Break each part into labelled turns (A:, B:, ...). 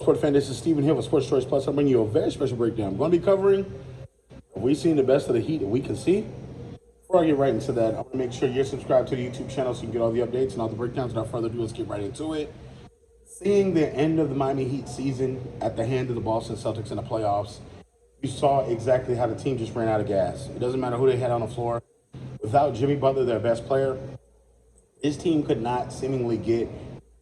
A: Sports fan, this is Stephen Hill with Sports Choice Plus. I'm bringing you a very special breakdown. I'm going to be covering, have we seen the best of the Heat that we can see? Before I get right into that, I'm going to make sure you're subscribed to the YouTube channel so you can get all the updates and all the breakdowns. Without further ado, let's get right into it. Seeing the end of the Miami Heat season at the hand of the Boston Celtics in the playoffs, you saw exactly how the team just ran out of gas. It doesn't matter who they had on the floor. Without Jimmy Butler, their best player, this team could not seemingly get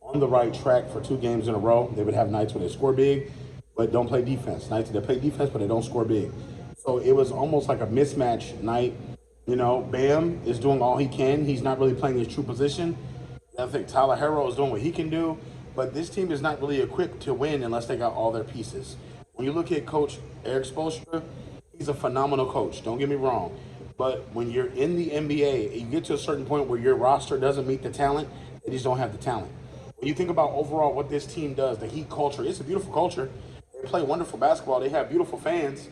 A: on the right track for 2 games in a row. They would have nights where they score big, but don't play defense. Nights where they play defense, but they don't score big. So it was almost like a mismatch night. You know, Bam is doing all he can. He's not really playing his true position. I think Tyler Herro is doing what he can do, but this team is not really equipped to win unless they got all their pieces. When you look at Coach Eric Spoelstra, he's a phenomenal coach. Don't get me wrong. But when you're in the NBA, you get to a certain point where your roster doesn't meet the talent, they just don't have the talent. When you think about overall what this team does, the Heat culture, it's a beautiful culture. They play wonderful basketball. They have beautiful fans,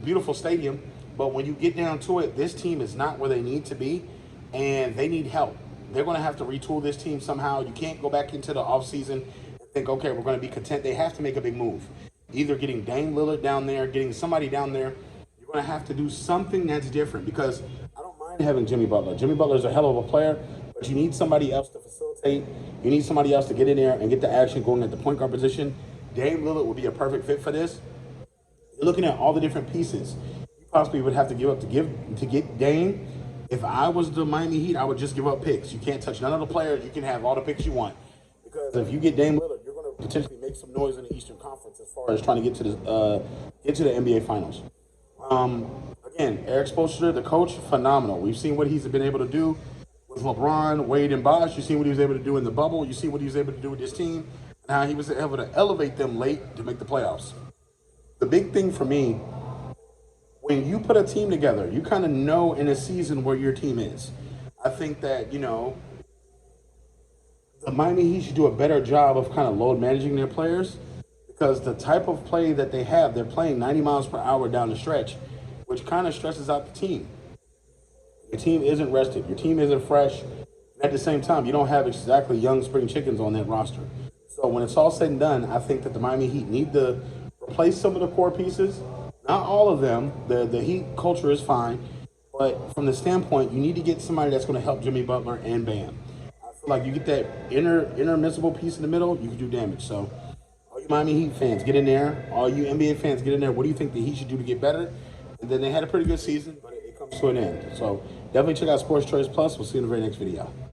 A: beautiful stadium. But when you get down to it, this team is not where they need to be, and they need help. They're going to have to retool this team somehow. You can't go back into the offseason and think, okay, we're going to be content. They have to make a big move. Either getting Dame Lillard down there, getting somebody down there. You're going to have to do something that's different because I don't mind having Jimmy Butler. Jimmy Butler's a hell of a player, but you need somebody else to facilitate. You need somebody else to get in there and get the action going at the point guard position. Dame Lillard would be a perfect fit for this. You're looking at all the different pieces you possibly would have to give up to get Dame. If I was the Miami Heat, I would just give up picks. You can't touch none of the players. You can have all the picks you want. Because if you get Dame Lillard, you're going to potentially make some noise in the Eastern Conference as far as trying to get to the NBA Finals. Again, Eric Spoelstra, the coach, phenomenal. We've seen what he's been able to do with LeBron, Wade, and Bosh. You've seen what he was able to do in the bubble. You see what he was able to do with this team and how he was able to elevate them late to make the playoffs. The big thing for me, when you put a team together, you kind of know in a season where your team is. I think that, the Miami Heat should do a better job of kind of load managing their players because the type of play that they have, they're playing 90 miles per hour down the stretch, which kind of stresses out the team. Your team isn't rested. Your team isn't fresh. At the same time, you don't have exactly young spring chickens on that roster. So when it's all said and done, I think that the Miami Heat need to replace some of the core pieces. Not all of them. The Heat culture is fine. But from the standpoint, you need to get somebody that's going to help Jimmy Butler and Bam. I feel like you get that intermissible piece in the middle, you can do damage. So all you Miami Heat fans, get in there. All you NBA fans, get in there. What do you think the Heat should do to get better? And then they had a pretty good season, but it comes to an end. So definitely check out Sports Choice Plus. We'll see you in the very next video.